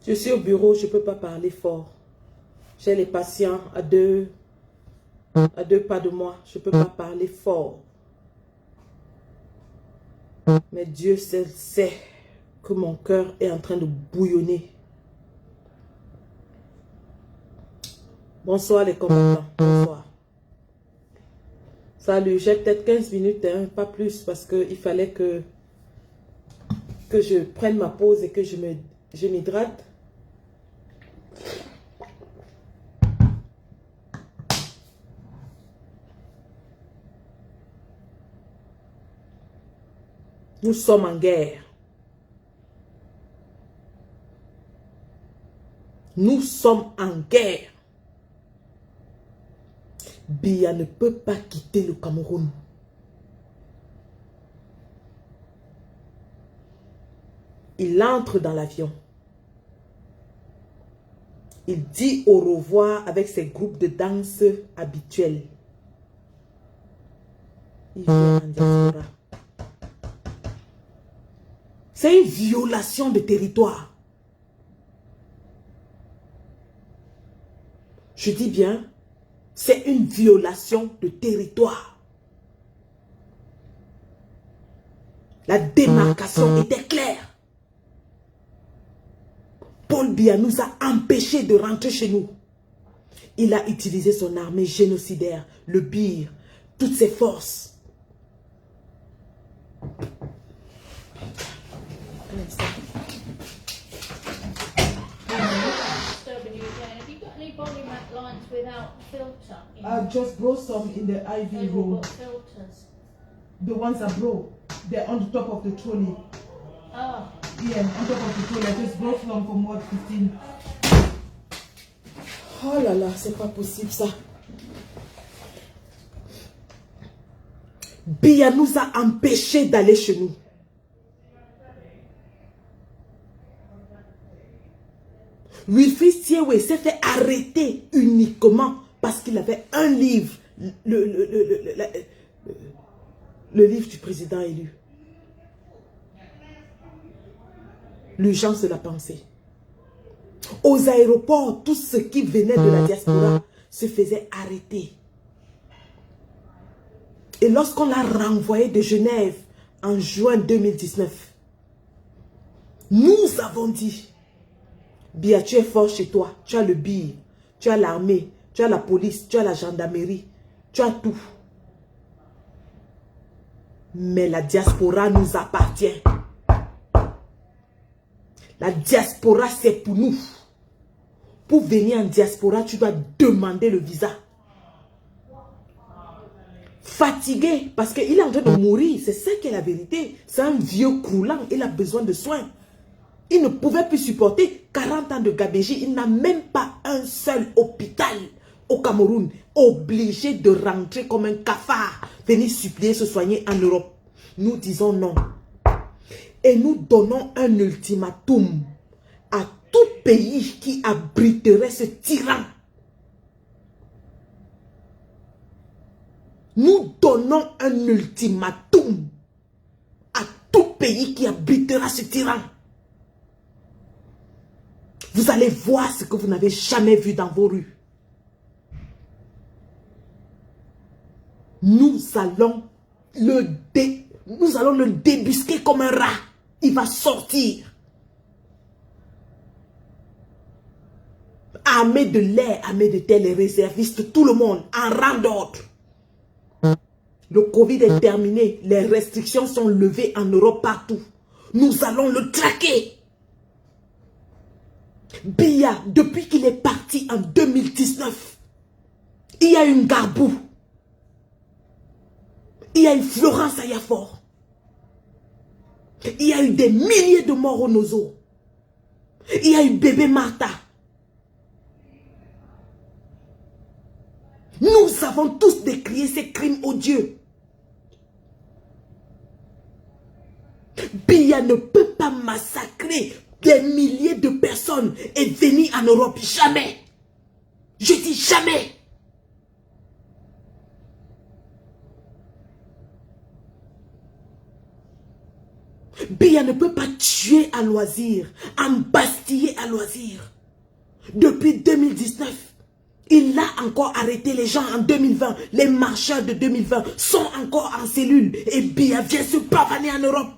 Je suis au bureau, je ne peux pas parler fort. J'ai les patients à deux pas de moi. Je ne peux pas parler fort. Mais Dieu seul sait que mon cœur est en train de bouillonner. Bonsoir les combattants. Bonsoir. Salut, j'ai peut-être 15 minutes, hein, pas plus, parce qu'il fallait que je prenne ma pause et que je m'hydrate. Nous sommes en guerre. Nous sommes en guerre. Biya ne peut pas quitter le Cameroun. Il entre dans l'avion. Il dit au revoir avec ses groupes de danse habituels. Il vient en diaspora. C'est une violation de territoire. Je dis bien, c'est une violation de territoire. La démarcation était claire. Paul Biya nous a empêchés de rentrer chez nous. Il a utilisé son armée génocidaire, le BIR, toutes ses forces. I just brought some in the IV room. The ones I brought, they're on the top of the trolley. Oh. Yeah, on top of the trolley. I just brought some from Ward 15. Oh là là, c'est pas possible ça. Biya nous a empêchés d'aller chez nous. Wilfried Siewe s'est fait arrêter uniquement parce qu'il avait un livre, le livre du président élu. L'urgence de la pensée. Aux aéroports, tous ceux qui venaient de la diaspora se faisaient arrêter. Et lorsqu'on l'a renvoyé de Genève en juin 2019, nous avons dit, Biya, tu es fort chez toi, tu as le BIR, tu as l'armée, tu as la police, tu as la gendarmerie, tu as tout. Mais la diaspora nous appartient. La diaspora, c'est pour nous. Pour venir en diaspora, tu dois demander le visa. Fatigué, parce qu'il est en train de mourir, c'est ça qui est la vérité. C'est un vieux croulant, il a besoin de soins. Il ne pouvait plus supporter 40 ans de gabégie. Il n'a même pas un seul hôpital au Cameroun. Obligé de rentrer comme un cafard, venir supplier se soigner en Europe. Nous disons non. Et nous donnons un ultimatum à tout pays qui abriterait ce tyran. Nous donnons un ultimatum à tout pays qui abritera ce tyran. Vous allez voir ce que vous n'avez jamais vu dans vos rues. Nous allons le débusquer comme un rat. Il va sortir. Armée de l'air, armée de terre, les réservistes, tout le monde en rang d'ordre. Le Covid est terminé. Les restrictions sont levées en Europe partout. Nous allons le traquer. Biya, depuis qu'il est parti en 2019, il y a une Garbou. Il y a une Florence Ayafor. Il y a eu des milliers de morts au Nozo. Il y a eu bébé Martha. Nous avons tous décrié ces crimes odieux. Biya ne peut pas massacrer des milliers de personnes et venir en Europe. Jamais. Je dis jamais. Biya ne peut pas tuer à loisir, embastiller à loisir. Depuis 2019, il a encore arrêté les gens en 2020. Les marcheurs de 2020 sont encore en cellule. Et Biya vient se pavaner en Europe.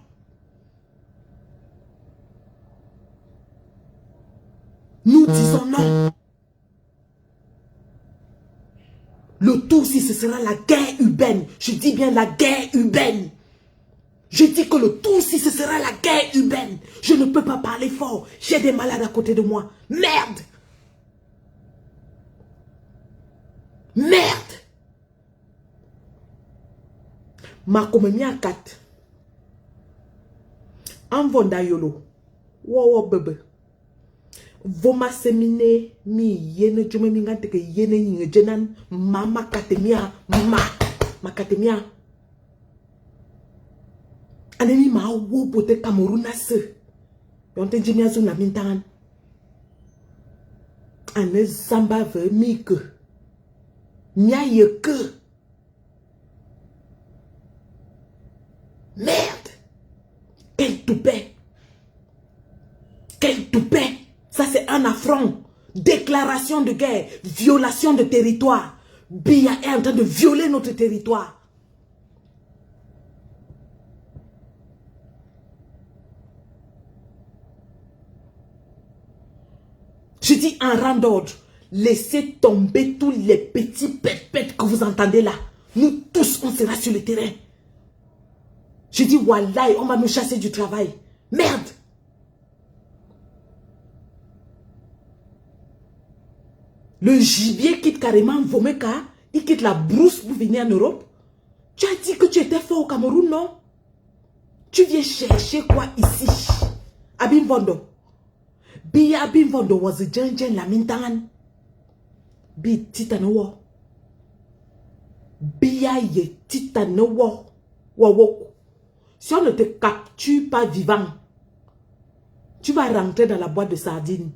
Nous disons non. Le tout, si ce sera la guerre urbaine. Je dis bien la guerre urbaine. Je dis que le tout, si ce sera la guerre urbaine. Je ne peux pas parler fort. J'ai des malades à côté de moi. Merde. Merde. Ma comemia 4. En vonda yolo. Wow bebe. Voma semine mi yene jume mingante ke yene yinge jenan mama katemia ma katemia. Anemi ma wo bote Cameroun se. Yonte jimia zo na mintan. Ane zamba ve mi ke. Nya ye ke. Merde. Quel toupet. Quel toupet. Ça c'est un affront. Déclaration de guerre. Violation de territoire. Biya est en train de violer notre territoire. Je dis en rang d'ordre. Laissez tomber tous les petits pètes que vous entendez là. Nous tous, on sera sur le terrain. Je dis, wallahi, on va nous chasser du travail. Merde. Le gibier quitte carrément Vomeka. Il quitte la brousse pour venir en Europe. Tu as dit que tu étais fort au Cameroun, non? Tu viens chercher quoi ici? Abimbondo. Biya Abimbondo was a jen la mintangan. Bi titanowo. Biya ye titanowo. Wawoko. Si on ne te capture pas vivant, tu vas rentrer dans la boîte de sardines.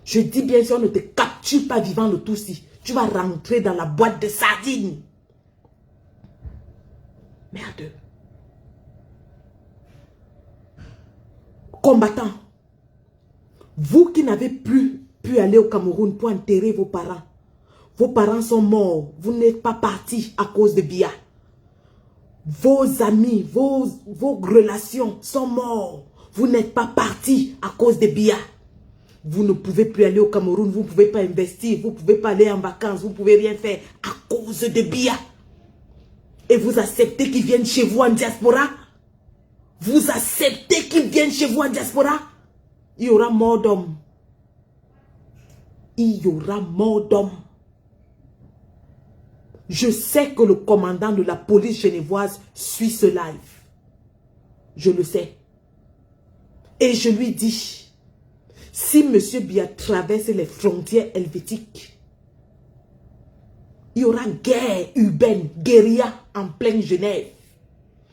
Je dis bien, si on ne te capture pas vivant le Tutsi, tu vas rentrer dans la boîte de sardines. Merde. Combattants, vous qui n'avez plus pu aller au Cameroun pour enterrer vos parents sont morts, vous n'êtes pas partis à cause de Biya. Vos amis, vos relations sont morts, vous n'êtes pas partis à cause de Biya. Vous ne pouvez plus aller au Cameroun, vous ne pouvez pas investir, vous ne pouvez pas aller en vacances, vous ne pouvez rien faire à cause de Biya. Et vous acceptez qu'ils viennent chez vous en diaspora? Vous acceptez qu'ils viennent chez vous en diaspora? Il y aura mort d'hommes. Il y aura mort d'hommes. Je sais que le commandant de la police genevoise suit ce live. Je le sais. Et je lui dis... Si M. Biya traverse les frontières helvétiques, il y aura guerre urbaine, guérilla en pleine Genève.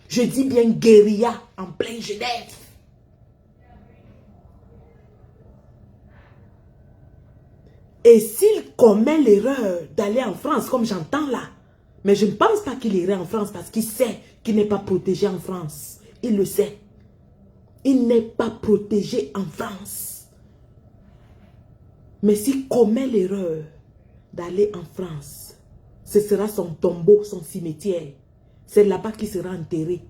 Je dis bien guérilla en pleine Genève. Et s'il commet l'erreur d'aller en France, comme j'entends là, mais je ne pense pas qu'il irait en France parce qu'il sait qu'il n'est pas protégé en France. Il le sait. Il n'est pas protégé en France. Mais s'il commet l'erreur d'aller en France, ce sera son tombeau, son cimetière. C'est là-bas qu'il sera enterré.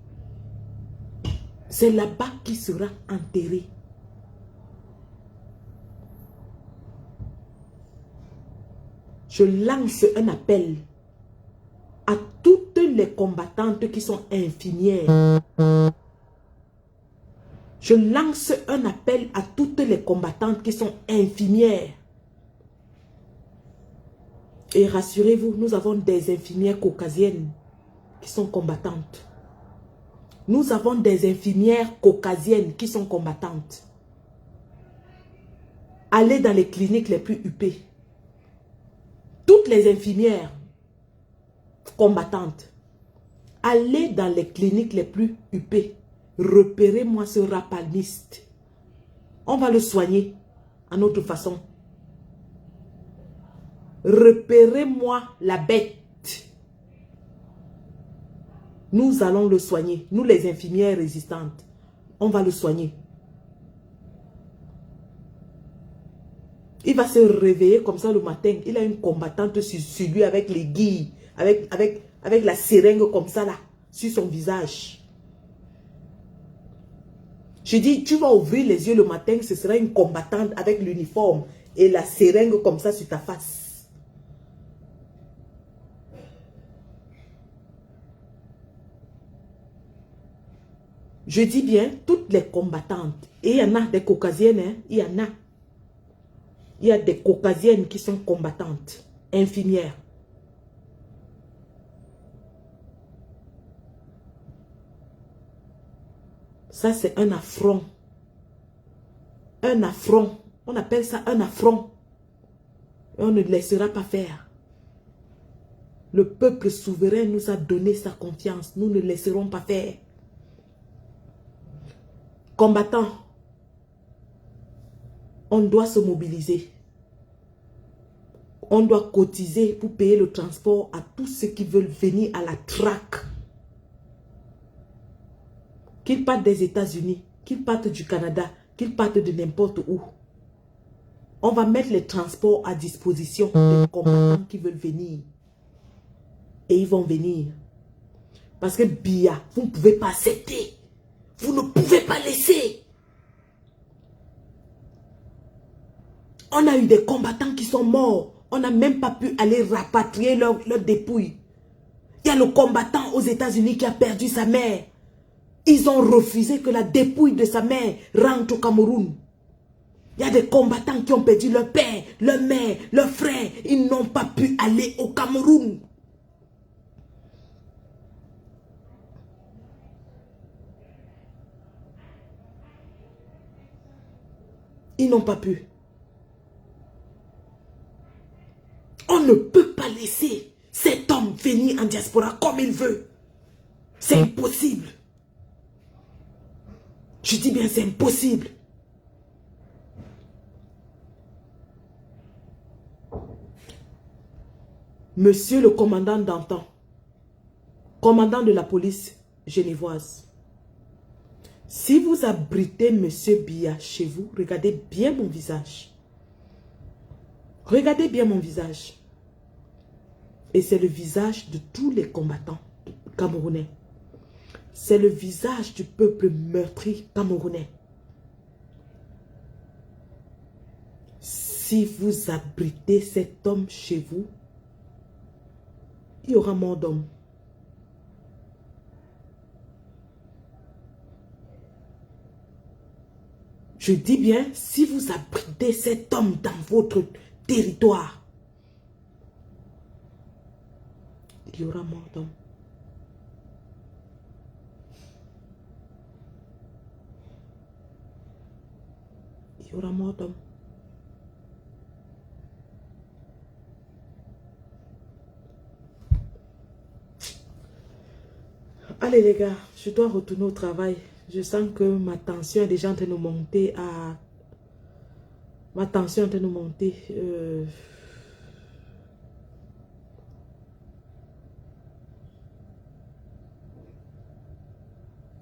C'est là-bas qu'il sera enterré. Je lance un appel à toutes les combattantes qui sont infirmières. Je lance un appel à toutes les combattantes qui sont infirmières. Et rassurez-vous, nous avons des infirmières caucasiennes qui sont combattantes. Nous avons des infirmières caucasiennes qui sont combattantes. Allez dans les cliniques les plus huppées. Toutes les infirmières combattantes. Allez dans les cliniques les plus huppées. Repérez-moi ce rapalmiste. On va le soigner à notre façon. Repérez-moi la bête. Nous allons le soigner. Nous, les infirmières résistantes, on va le soigner. Il va se réveiller comme ça le matin. Il a une combattante sur lui avec les guilles, avec la seringue comme ça là, sur son visage. Je dis, tu vas ouvrir les yeux le matin, ce sera une combattante avec l'uniforme et la seringue comme ça sur ta face. Je dis bien, toutes les combattantes. Et il y en a des caucasiennes, hein, il y en a. Il y a des caucasiennes qui sont combattantes, infirmières. Ça, c'est un affront. Un affront. On appelle ça un affront. Et on ne laissera pas faire. Le peuple souverain nous a donné sa confiance. Nous ne laisserons pas faire. Combattants, on doit se mobiliser. On doit cotiser pour payer le transport à tous ceux qui veulent venir à la traque. Qu'ils partent des États-Unis, qu'ils partent du Canada, qu'ils partent de n'importe où. On va mettre les transports à disposition des combattants qui veulent venir. Et ils vont venir. Parce que Biya, vous ne pouvez pas accepter. Vous ne pouvez pas laisser. On a eu des combattants qui sont morts. On n'a même pas pu aller rapatrier leurs dépouilles. Il y a le combattant aux États-Unis qui a perdu sa mère. Ils ont refusé que la dépouille de sa mère rentre au Cameroun. Il y a des combattants qui ont perdu leur père, leur mère, leur frère. Ils n'ont pas pu aller au Cameroun. Ils n'ont pas pu. On ne peut pas laisser cet homme venir en diaspora comme il veut. C'est impossible. Je dis bien, c'est impossible. Monsieur le commandant d'antan, commandant de la police genevoise, si vous abritez Monsieur Biya chez vous, regardez bien mon visage. Regardez bien mon visage. Et c'est le visage de tous les combattants camerounais. C'est le visage du peuple meurtri camerounais. Si vous abritez cet homme chez vous, il y aura mort d'homme. Je dis bien, si vous abritez cet homme dans votre territoire, il y aura mort d'homme. Il y aura mort d'homme. Allez les gars, je dois retourner au travail. Je sens que ma tension est déjà en train de monter à... Ma tension est en train de monter.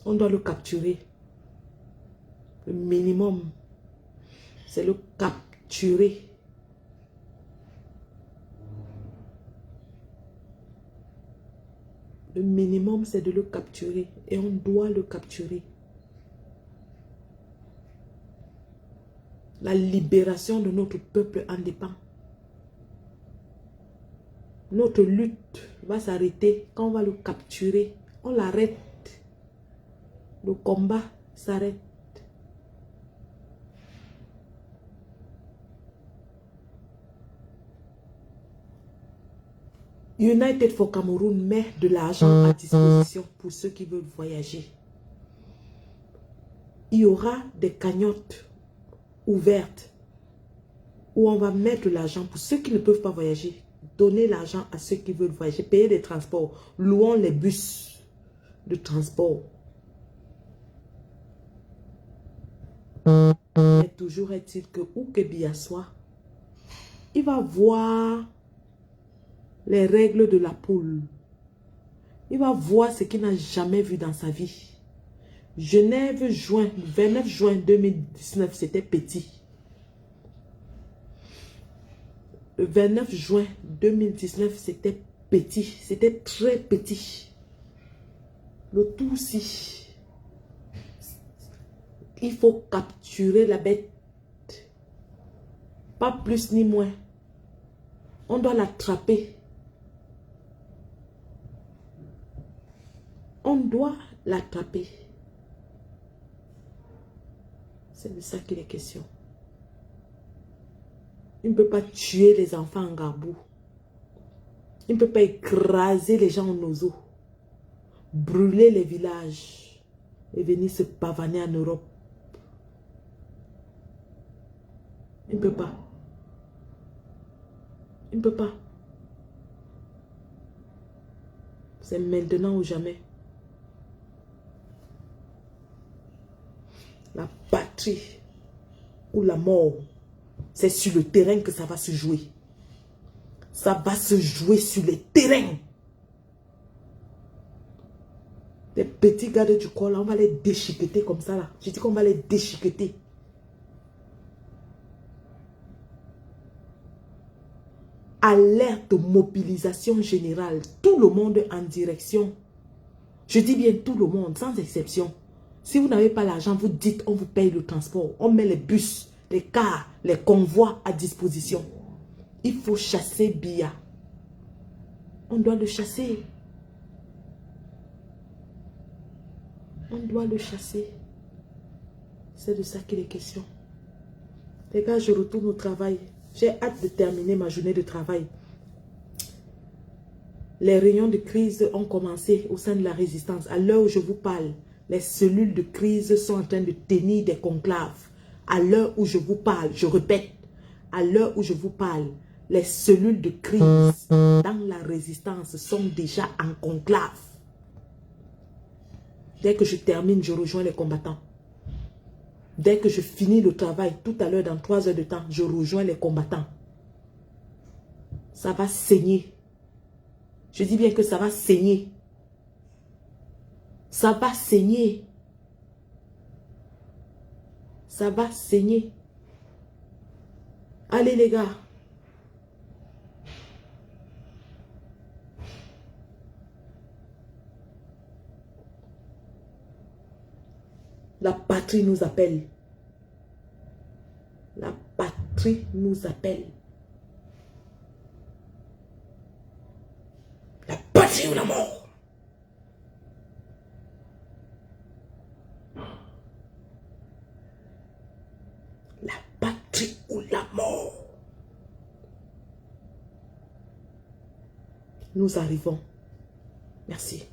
On doit le capturer. Le minimum, c'est le capturer. Le minimum, c'est de le capturer. Et on doit le capturer. La libération de notre peuple en dépend. Notre lutte va s'arrêter quand on va le capturer. On l'arrête. Le combat s'arrête. United for Cameroun met de l'argent à disposition pour ceux qui veulent voyager. il y aura des cagnottes ouvertes où on va mettre l'argent pour ceux qui ne peuvent pas voyager. Donner l'argent à ceux qui veulent voyager, payer les transports, louons les bus de transport. Mais toujours est-il que où que Biya soit, il va voir les règles de la poule. Il va voir ce qu'il n'a jamais vu dans sa vie. Genève, juin, 29 juin 2019, c'était petit. Le 29 juin 2019, c'était petit. C'était très petit. Le tout ci. Il faut capturer la bête. Pas plus ni moins. On doit l'attraper. On doit l'attraper. C'est de ça qu'il est question. Il ne peut pas tuer les enfants en garbou. Il ne peut pas écraser les gens en oiseaux. Brûler les villages. Et venir se pavaner en Europe. Il ne peut pas. Il ne peut pas. C'est maintenant ou jamais. La patrie ou la mort, c'est sur le terrain que ça va se jouer. Ça va se jouer sur les terrains. Les petits gardes du corps, là, on va les déchiqueter comme ça, là. Je dis qu'on va les déchiqueter. Alerte, mobilisation générale. Tout le monde en direction. Je dis bien tout le monde, sans exception. Si vous n'avez pas l'argent, vous dites, on vous paye le transport. On met les bus, les cars, les convois à disposition. Il faut chasser Biya. On doit le chasser. On doit le chasser. C'est de ça qu'il est question. Les gars, je retourne au travail. J'ai hâte de terminer ma journée de travail. Les réunions de crise ont commencé au sein de la résistance. À l'heure où je vous parle, les cellules de crise sont en train de tenir des conclaves. À l'heure où je vous parle, je répète, à l'heure où je vous parle, les cellules de crise dans la résistance sont déjà en conclave. Dès que je termine, je rejoins les combattants. Dès que je finis le travail, tout à l'heure, dans 3 heures de temps, je rejoins les combattants. Ça va saigner. Je dis bien que ça va saigner. Ça va saigner. Ça va saigner. Allez les gars. La patrie nous appelle. La patrie nous appelle. La patrie ou la mort. La patrie ou la mort. Nous arrivons. Merci.